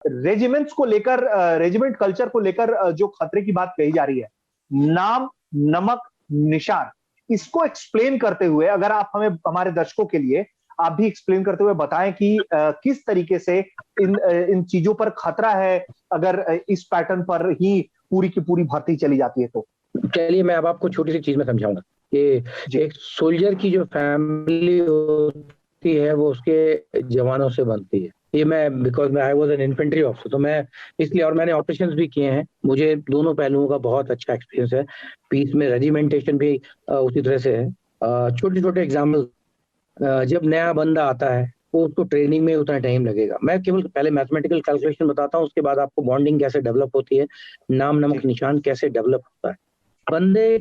Regiments को लेकर, regiment culture को लेकर जो खतरे की बात कही जा रही है, नाम नमक निशान, इसको एक्सप्लेन करते हुए अगर आप हमें, हमारे दर्शकों के लिए आप भी एक्सप्लेन करते हुए बताएं कि किस तरीके से इन चीजों पर खतरा है अगर इस पैटर्न पर ही पूरी की पूरी भर्ती चली जाती है तो। चलिए मैं अब आपको छोटी सी चीज में समझाऊंगा कि एक सोल्जर की जो फैमिली होती है वो उसके जवानों से बनती है। ये मैं बिकॉज मैं I was an infantry officer, तो मैं इसलिए, और मैंने ऑपरेशंस भी किए हैं, मुझे दोनों पहलुओं का बहुत अच्छा एक्सपीरियंस है। पीस में रेजिमेंटेशन भी उसी तरह से है। छोटे छोटे एग्जाम्पल, जब नया बंदा आता है वो उसको ट्रेनिंग में उतना टाइम लगेगा। मैं केवल पहले मैथमेटिकल कैलकुलेशन बताता हूँ, उसके बाद आपको बॉन्डिंग कैसे डेवलप होती है, नाम नमक निशान कैसे डेवलप होता है। बंदे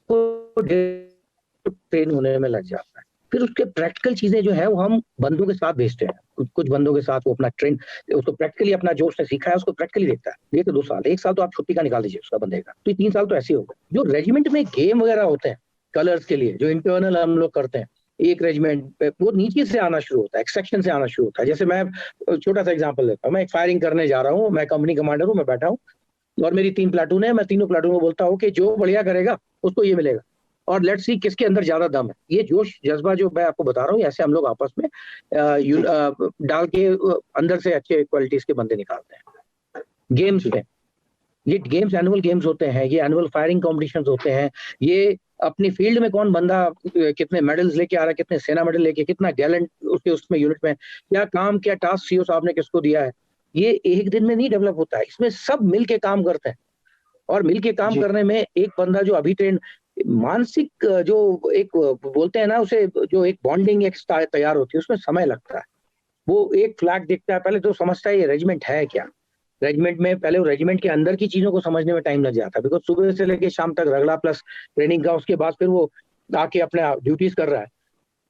को ट्रेन होने में लग जाता है, फिर उसके प्रैक्टिकल चीजें जो है वो हम बंदों के साथ भेजते हैं। कुछ बंदों के साथ वो अपना ट्रेन, उसको प्रैक्टिकली अपना जो उसने सीखा है उसको प्रैक्टिकली देखता है। ये तो 2 साल, 1 साल तो आप छुट्टी का निकाल दीजिए उसका बंदे का, तो 3 साल तो ऐसे ही होगा। जो रेजिमेंट में गेम वगैरह होते हैं कलर्स के लिए, जो इंटरनल हम लोग करते हैं, एक रेजिमेंट पे वो नीचे से आना शुरू होता है, एक्सेक्शन से आना शुरू होता है। जैसे मैं छोटा सा एग्जांपल देता हूँ, मैं एक फायरिंग करने जा रहा हूँ, मैं कंपनी कमांडर हूँ, मैं बैठा हूँ और मेरी 3 प्लाटून है, मैं तीनों प्लाटून को बोलता हूँ कि जो बढ़िया करेगा उसको ये मिलेगा, और लेट्स सी किसके अंदर ज्यादा दम है। ये जोश जज्बा जो मैं आपको बता रहा हूँ, ऐसे हम लोग आपस में डाल के अंदर से अच्छे क्वालिटीज के बंदे निकालते हैं। गेम्स में, ये गेम्स एनुअल गेम्स होते हैं, ये एनुअल फायरिंग कॉम्पिटिशन्स होते हैं, ये अपनी फील्ड में कौन बंदा कितने मेडल्स लेके आ रहा है, कितने सेना मेडल लेके, कितना गैलेंट उसके उसमें यूनिट में, क्या काम, क्या टास्क सीओ साहब ने किसको दिया है, ये एक दिन में नहीं डेवलप होता है। इसमें सब मिल के काम करते हैं, और मिल के काम करने में एक बंदा जो अभी ट्रेन, मानसिक जो एक बोलते हैं ना उसे, जो एक बॉन्डिंग एक तैयार होती है, उसमें समय लगता है। वो एक फ्लैग देखता है पहले तो समझता है ये रेजिमेंट है क्या। रेजिमेंट में पहले वो रेजिमेंट के अंदर की चीजों को समझने में टाइम लग जाता है, बिकॉज सुबह से लेके शाम तक रगड़ा प्लस ट्रेनिंग का, उसके बाद फिर वो आके अपने ड्यूटीज कर रहा है।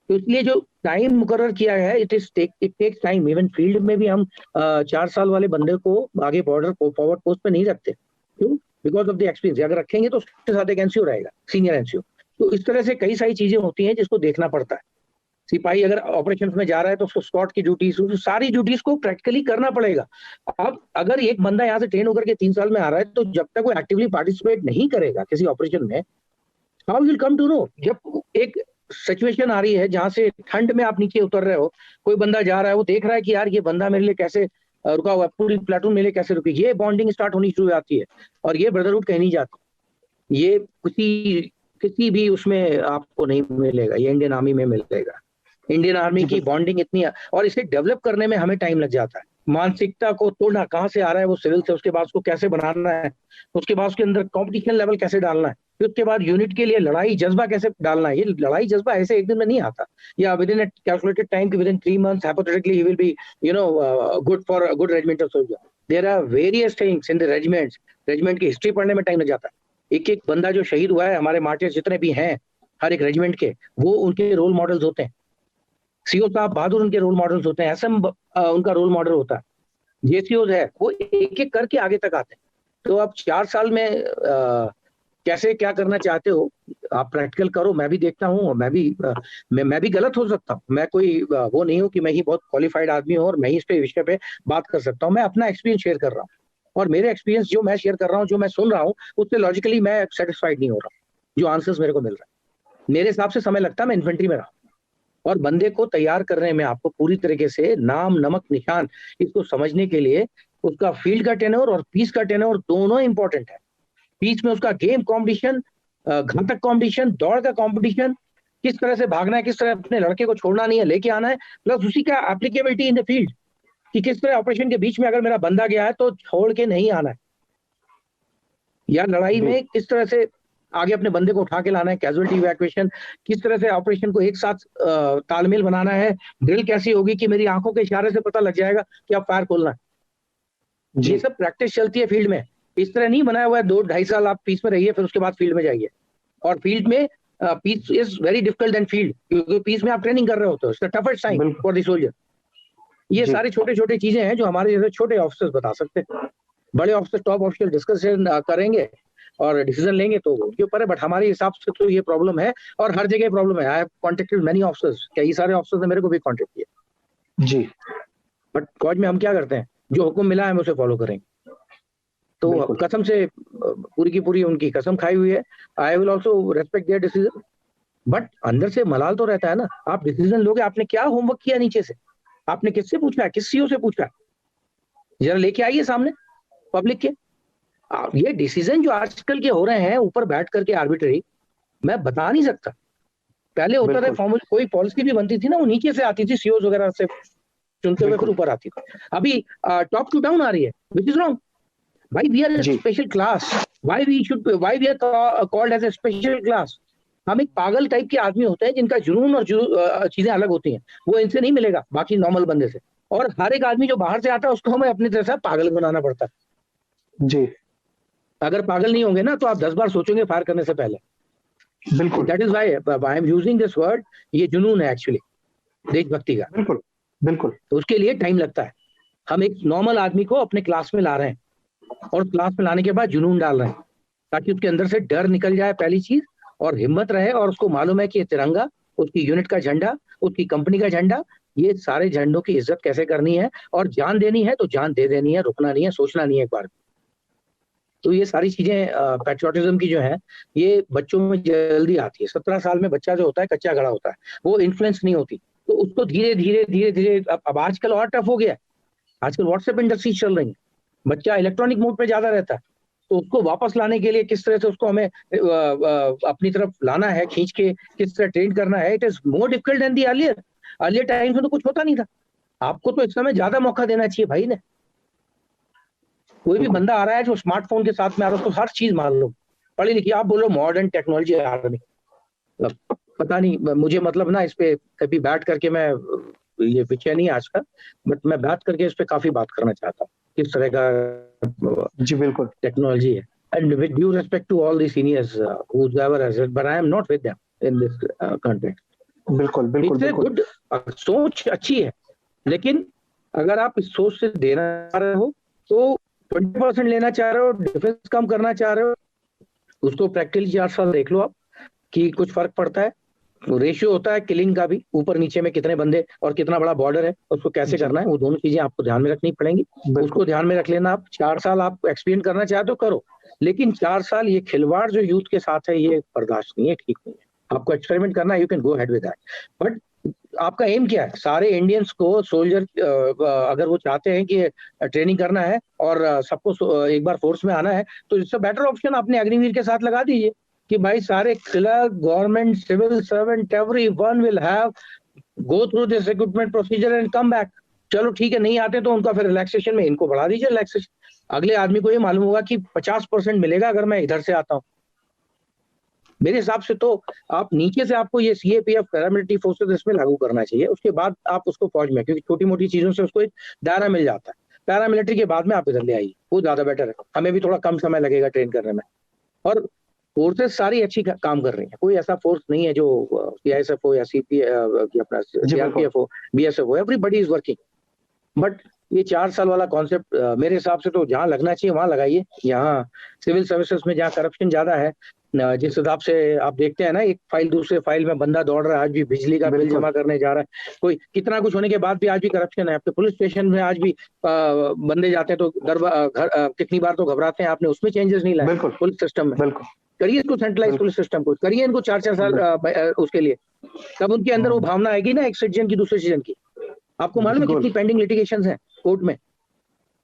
तो इसलिए जो टाइम मुकर्रर किया है, it takes time. Even field में भी हम 4 साल वाले बंदे को आगे बॉर्डर फॉरवर्ड पोस्ट पे नहीं रखते। क्यों? Because of the experience. अगर रखेंगे तो उसके साथ एक एनसीओ रहेगा, सीनियर एनसीओ। तो इस तरह से कई सारी चीजें होती हैं जिसको देखना पड़ता है। सिपाही अगर ऑपरेशन में जा रहा है तो उसको स्क्वाड की ड्यूटीज, सारी ड्यूटीज को प्रैक्टिकली करना पड़ेगा। अब अगर एक बंदा यहाँ से ट्रेन होकर के 3 साल में आ रहा है, तो जब तक वो एक्टिवली पार्टिसिपेट नहीं करेगा किसी ऑपरेशन में, how will come to know. जब एक सिचुएशन आ रही है जहां से ठंड में आप नीचे उतर रहे हो, कोई बंदा जा रहा है, वो देख रहा है कि यार ये बंदा मेरे लिए कैसे रुका हुआ है, पूरी प्लाटून मेरे लिए कैसे रुकी, ये बॉन्डिंग स्टार्ट होनी शुरू होती है, और ये ब्रदरहुड कहीं नहीं जाती। ये किसी भी उसमें आपको नहीं मिलेगा, ये इंडियन आर्मी में मिलेगा। इंडियन आर्मी की बॉन्डिंग इतनी है, और इसे डेवलप करने में हमें टाइम लग जाता है। मानसिकता को तोड़ना, कहाँ से आ रहा है वो सिविल से, उसके बाद उसको कैसे बनाना है, उसके बाद उसके अंदर कंपटीशन लेवल कैसे डालना है, फिर उसके बाद यूनिट के लिए लड़ाई जज्बा कैसे डालना है। ये लड़ाई जज्बा ऐसे एक दिन में नहीं आता, या with in A calculated time, with in 3 months hypothetically he will be good for a good regimental soldier. There are various things in the regiments. Regiment की हिस्ट्री पढ़ने में टाइम लग जाता है। एक एक बंदा जो शहीद हुआ है, हमारे मार्टियर्स जितने भी हैं हर एक रेजिमेंट के, वो उनके रोल मॉडल्स होते हैं। सीओ साहब बहादुर उनके रोल मॉडल्स होते हैं, एसएम उनका रोल मॉडल होता है, जेसीओ है, वो एक एक करके आगे तक आते हैं। तो आप 4 साल में कैसे क्या करना चाहते हो, आप प्रैक्टिकल करो। मैं भी देखता हूँ, मैं भी गलत हो सकता हूँ, मैं कोई वो नहीं हूँ कि मैं ही बहुत क्वालिफाइड आदमी हूँ और मैं ही इस पे विषय पे बात कर सकता हूँ। मैं अपना एक्सपीरियंस शेयर कर रहा हूँ, और मेरे एक्सपीरियंस जो मैं शेयर कर रहा हूँ, जो मैं सुन रहा हूँ, उससे लॉजिकली मैं सेटिस्फाइड नहीं हो रहा, जो आंसर्स मेरे को मिल रहा है। मेरे हिसाब से समय लगता है, मैं इन्फेंट्री में रहा, और बंदे को तैयार करने में आपको पूरी तरीके से नाम नमक निशान, इसको समझने के लिए उसका फील्ड का टेन्योर और पीस का टेन्योर दोनों इंपॉर्टेंट है। पीस में उसका गेम कंपटीशन, घातक कंपटीशन, दौड़ का कंपटीशन, किस तरह से भागना है, किस तरह अपने लड़के को छोड़ना नहीं है, लेके आना है, प्लस उसी का एप्लीकेबिलिटी इन द फील्ड, कि किस तरह ऑपरेशन के बीच में अगर मेरा बंदा गया है तो छोड़ के नहीं आना है, या लड़ाई में किस तरह से आगे अपने बंदे को उठा के लाना है, कैजुअलिटी इवैक्यूएशन, किस तरह से ऑपरेशन को एक साथ तालमेल बनाना है, ड्रिल कैसी होगी कि मेरी आंखों के इशारे से पता लग जाएगा कि अब फायर खोलना है। ये सब प्रैक्टिस चलती है फील्ड में। इस तरह नहीं बनाया हुआ है 2-2.5 साल आप पीस में रहिए फिर उसके बाद फील्ड में जाइए। और फील्ड में peace is very difficult than field, क्योंकि पीस में आप ट्रेनिंग कर रहे होते हो, it's the toughest time for the soldier. ये सारी छोटे छोटे चीजें हैं जो हमारे जैसे छोटे ऑफिसर्स बता सकते हैं। बड़े ऑफिसर टॉप ऑफिशियल डिस्कशन करेंगे और डिसीजन लेंगे तो उनके ऊपर है, बट हमारे हिसाब से तो ये प्रॉब्लम है, और हर जगह प्रॉब्लम है। I have contacted many officers, कई सारे ऑफिसर्स ने मेरे को भी कॉन्टेक्ट किया जी। बट फौज में हम क्या करते हैं, जो हुक्म मिला है हम उसे फॉलो करेंगे। तो बिल्कुल। कसम से पूरी की पूरी उनकी कसम खाई हुई है। I will also respect there decision, but अंदर से मलाल तो रहता है ना। आप डिसीजन लोगे, आपने क्या होमवर्क किया नीचे से, आपने किससे पूछा है, किस सीईओ से पूछा है, जरा लेके आइए सामने पब्लिक के। ये डिसीजन जो आजकल के हो रहे हैं ऊपर बैठ करके आर्बिट्री, मैं बता नहीं सकता। पहले होता था बिल्कुल। फॉर्मल, कोई पॉलिसी भी बनती थी ना, वो नीचे से आती थी, सीईओ वगैरह से चुनते हुए फिर बिल्कुल ऊपर आती थी। अभी टॉप टू डाउन आ रही है, which is wrong. Why we are a जी। special class? Why we are called as a special class? हम एक पागल टाइप के आदमी होते हैं जिनका जुनून और चीजें अलग होती हैं, वो इनसे नहीं मिलेगा बाकी नॉर्मल बंदे से। और हर एक आदमी जो बाहर से आता है उसको हमें अपनी तरह से पागल बनाना पड़ता है। जी अगर पागल नहीं होंगे ना तो आप 10 बार सोचोगे फायर करने से पहले। बिल्कुल। That is why I am using this word. ये जुनून है एक्चुअली देशभक्ति का। बिल्कुल। बिल्कुल। तो उसके लिए टाइम लगता है। हम एक नॉर्मल आदमी को अपने क्लास में ला रहे हैं, और क्लास में लाने के बाद जुनून डाल रहे हैं, ताकि उसके अंदर से डर निकल जाए पहली चीज, और हिम्मत रहे, और उसको मालूम है कि ये तिरंगा, उसकी यूनिट का झंडा, उसकी कंपनी का झंडा, ये सारे झंडों की इज्जत कैसे करनी है, और जान देनी है तो जान दे देनी है, रुकना नहीं है, सोचना नहीं है एक बार। तो ये सारी चीजें पैट्रियोटिज्म की जो है, ये बच्चों में जल्दी आती है। 17 साल में बच्चा जो होता है कच्चा घड़ा होता है, वो इन्फ्लुएंस नहीं होती, तो उसको धीरे धीरे धीरे धीरे अब आजकल और टफ हो गया है। आजकल व्हाट्सएप इंडस्ट्री चल रही है, बच्चा इलेक्ट्रॉनिक मोड पे ज्यादा रहता है, तो उसको वापस लाने के लिए किस तरह से उसको हमें अपनी तरफ लाना है, खींच के किस तरह ट्रेन करना है, it is more difficult than the earlier times में तो कुछ होता नहीं था। आपको तो इस समय ज्यादा मौका देना चाहिए भाई ने। कोई भी बंदा आ रहा है जो स्मार्टफोन के साथ में आ रहा है, उसको हर चीज मालूम, पढ़ी लिखी। आप बोलो मॉडर्न टेक्नोलॉजी आ रही, पता नहीं, मुझे मतलब ना इस पे कभी बैठ करके, मैं ये विषय नहीं आज का, बट मैं बैठ करके इस पे काफी बात करना चाहता हूँ किस तरह का जी बिल्कुल टेक्नोलॉजी है। And with due respect to all the seniors whoever has it, but I am not with them in this context. बिल्कुल। बिल्कुल It's a बिल्कुल। good सोच अच्छी है, लेकिन अगर आप इस सोच से देना चाह रहे हो तो 20% लेना चाह रहे हो, डिफेंस कम करना चाह रहे हो, उसको प्रैक्टिकली 4 साल देख लो आप कि कुछ फर्क पड़ता है। रेशियो होता है किलिंग का भी, ऊपर नीचे में कितने बंदे और कितना बड़ा बॉर्डर है, उसको कैसे करना है, वो दोनों चीजें आपको ध्यान में रखनी पड़ेंगी। उसको ध्यान में रख लेना। आप 4 साल आप एक्सपीरियंस करना चाहते हो करो, लेकिन 4 साल ये खिलवाड़ जो यूथ के साथ है ये बर्दाश्त नहीं है, ठीक नहीं है। आपको एक्सपेरिमेंट करना है, you can go head with that, but आपका एम क्या है? सारे इंडियंस को सोल्जर, अगर वो चाहते हैं कि ट्रेनिंग करना है और सबको एक बार फोर्स में आना है, तो इससे बेटर ऑप्शन आपने अग्निवीर के साथ लगा दीजिए कि भाई सारे clerk, government, civil servant, everyone will have go through this recruitment procedure and come back. चलो ठीक है, नहीं आते तो उनका फिर रिलैक्सेशन में इनको बढ़ा दीजिए रिलैक्सेशन। अगले आदमी को ये मालूम होगा कि 50% मिलेगा अगर मैं इधर से आता हूँ। मेरे हिसाब से तो आप नीचे से आपको ये सीएपीएफ पैरामिलिट्री फोर्सेस इसमें लागू करना चाहिए, उसके बाद आप उसको फौज में, क्योंकि छोटी मोटी चीजों से उसको एक दायरा मिल जाता है। पैरामिलिट्री के बाद में आप इधर ले आइए, वो ज्यादा बेटर है, हमें भी थोड़ा कम समय लगेगा ट्रेन करने में। और फोर्सेस सारी अच्छी काम कर रही है, कोई ऐसा फोर्स नहीं है जो सीआईएसएफ हो या अपना सीआरपीएफ हो, बीएसएफ हो, एवरीबडी इज वर्किंग। बट ये 4 साल वाला कॉन्सेप्ट मेरे हिसाब से तो जहां लगना चाहिए वहां लगाइए। यहाँ सिविल सर्विसेज में जहाँ करप्शन ज्यादा है, जिस हिसाब से आप देखते हैं ना, एक फाइल दूसरे फाइल में बंदा दौड़ रहा है, आज भी बिजली का बिल जमा करने जा रहा है, कोई कितना कुछ होने के बाद भी आज भी करप्शन है। आपके पुलिस स्टेशन में आज भी बंदे जाते हैं तो कितनी बार तो घबराते हैं। आपने उसमें चेंजेस नहीं लाए पुलिस सिस्टम में। करिए इसको सेंट्रलाइज पुलिस सिस्टम को, करिए इनको 4-4 साल उसके लिए, तब उनके अंदर वो भावना आएगी ना एक सिटीजन की दूसरे सिटीजन की। आपको मालूम है कितनी पेंडिंग लिटिगेशंस हैं कोर्ट में?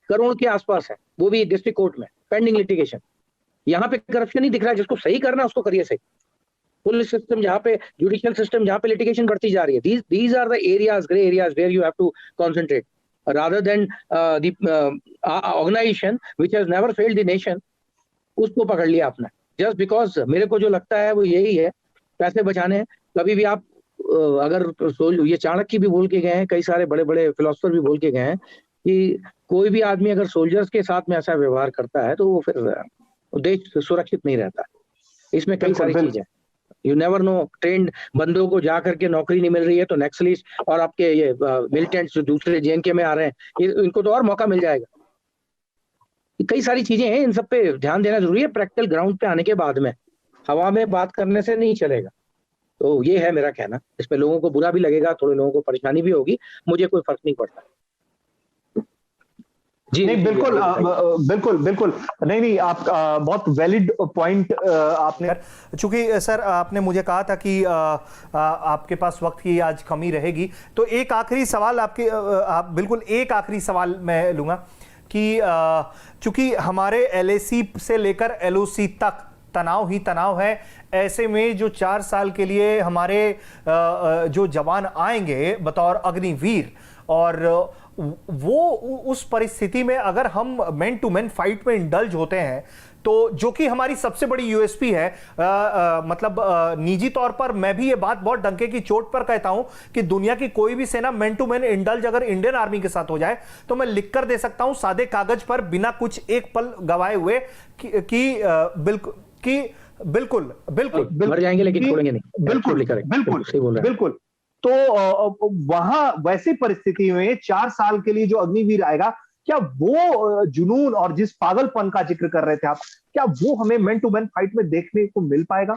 करोड़ के आसपास है, वो भी डिस्ट्रिक्ट कोर्ट में पेंडिंग लिटिगेशन। यहाँ पे करप्शन नहीं दिख रहा है, जिसको सही करना है उसको करिए सही। पुलिस सिस्टम जहाँ पे, जुडिशियल सिस्टम जहाँ पे लिटिगेशन बढ़ती जा रही है, these are the areas, gray areas where you have to concentrate rather than the organization which has never failed the nation, उसको पकड़ लिया आपने जस्ट बिकॉज। मेरे को जो लगता है वो यही है, पैसे बचाने हैं। कभी भी आप अगर ये चाणक्य भी बोल के गए हैं, कई सारे बड़े बड़े फिलोसफर भी बोल के गए हैं कि कोई भी आदमी अगर सोल्जर्स के साथ में ऐसा व्यवहार करता है तो वो फिर देश सुरक्षित नहीं रहता। इसमें कई सारी चीजें, यू नेवर नो। ट्रेंड बंदों को जा करके नौकरी नहीं मिल रही है तो नेक्सलिस्ट और आपके ये मिलिटेंट्स जो दूसरे जेएनके में आ रहे हैं, इनको तो और मौका मिल जाएगा। कई सारी चीजें हैं, इन सब पे ध्यान देना जरूरी है। प्रैक्टिकल ग्राउंड पे आने के बाद में हवा में बात करने से नहीं चलेगा। तो ये है मेरा कहना। इसमें लोगों को बुरा भी लगेगा, थोड़े लोगों को परेशानी भी होगी, मुझे कोई फर्क नहीं पड़ता। जी नहीं, जी, बिल्कुल बिल्कुल बिल्कुल, नहीं नहीं, आप बहुत वैलिड पॉइंट आपने। चूंकि सर आपने मुझे कहा था कि आपके पास वक्त की आज कमी रहेगी, तो एक आखिरी सवाल आपके आप बिल्कुल एक आखिरी सवाल मैं लूंगा कि चूंकि हमारे एलएसी से लेकर एलओसी तक तनाव ही तनाव है, ऐसे में जो 4 साल के लिए हमारे जो जवान आएंगे बतौर अग्निवीर, और वो उस परिस्थिति में अगर हम मैन टू मैन फाइट में इंडल्ज होते हैं, तो जो कि हमारी सबसे बड़ी यूएसपी है, मतलब निजी तौर पर मैं भी ये बात बहुत डंके की चोट पर कहता हूं कि दुनिया की कोई भी सेना मैन टू मैन इंडल्ज अगर इंडियन आर्मी के साथ हो जाए तो मैं लिख कर दे सकता हूं सादे कागज पर बिना कुछ एक पल गवाए हुए कि बिल्कुल बिल्कुल मर जाएंगे लेकिन छोड़ेंगे नहीं। बिल्कुल बिल्कुल सही बोल रहे हैं। बिल्कुल। तो वहां वैसी परिस्थिति में 4 साल के लिए जो अग्निवीर आएगा, क्या वो जुनून और जिस पागलपन का जिक्र कर रहे थे आप, क्या वो हमें मैन टू मैन फाइट में देखने को मिल पाएगा?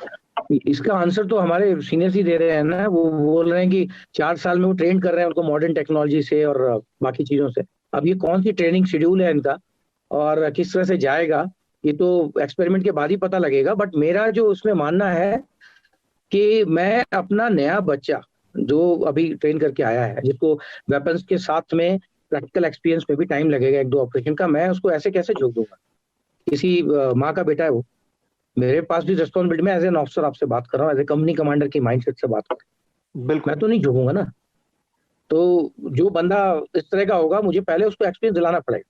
इसका आंसर तो हमारे सीनियर्स ही दे रहे हैं ना। वो बोल रहे हैं कि 4 साल में वो ट्रेन कर रहे हैं उनको मॉडर्न टेक्नोलॉजी से और बाकी चीजों से। अब ये कौन सी ट्रेनिंग शेड्यूल है इनका और किस तरह से जाएगा, ये तो एक्सपेरिमेंट के बाद ही पता लगेगा। बट मेरा जो उसमें मानना है कि मैं अपना नया बच्चा जो अभी ट्रेन करके आया है, जिसको वेपन्स के साथ में प्रैक्टिकल एक्सपीरियंस में भी टाइम लगेगा 1-2 ऑपरेशन का, मैं उसको ऐसे कैसे झोंक दूंगा? किसी माँ का बेटा है वो। मेरे पास भी रिस्पॉन्सिबिलिटी, मैं एज एन ऑफिसर आपसे बात कर रहा हूँ, एज ए कंपनी कमांडर की माइंडसेट से बात कर रहा हूँ। बिल्कुल, मैं तो नहीं झोंकूंगा ना। तो जो बंदा इस तरह का होगा, मुझे पहले उसको एक्सपीरियंस दिलाना पड़ेगा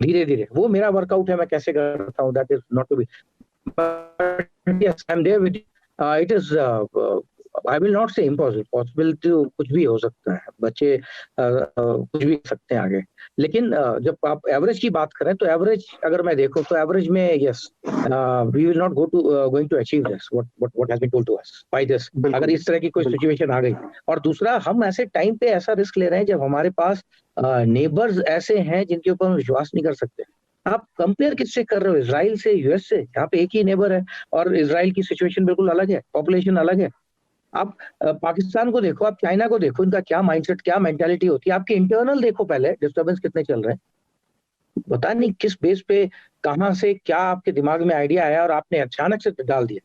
धीरे धीरे। वो मेरा वर्कआउट है, मैं कैसे करता हूँ, that is not to be, but yes I am there with it is I will not say impossible, possibility कुछ भी हो सकता है, बच्चे कुछ भी कर सकते हैं आगे। लेकिन जब आप एवरेज की बात करें तो एवरेज अगर मैं देखूं तो एवरेज में yes we will not going to achieve this what has been told to us by this, अगर इस तरह की कोई सिचुएशन आ गई। और दूसरा, हम ऐसे टाइम पे ऐसा रिस्क ले रहे हैं जब हमारे पास नेबर्स ऐसे हैं जिनके ऊपर हम विश्वास नहीं कर सकते। आप कंपेयर किससे कर रहे हो? इजराइल से, यूएस से? यहाँ पे एक ही नेबर है और इजराइल की सिचुएशन बिल्कुल अलग है, पॉपुलेशन अलग है। आप पाकिस्तान को देखो, आप चाइना को देखो, इनका क्या माइंडसेट, क्या मेंटालिटी होती है। आपके इंटरनल देखो पहले, डिस्टर्बेंस कितने चल रहे हैं, पता नहीं किस बेस पे, कहां से क्या आपके दिमाग में आइडिया आया और आपने अचानक से डाल दिया।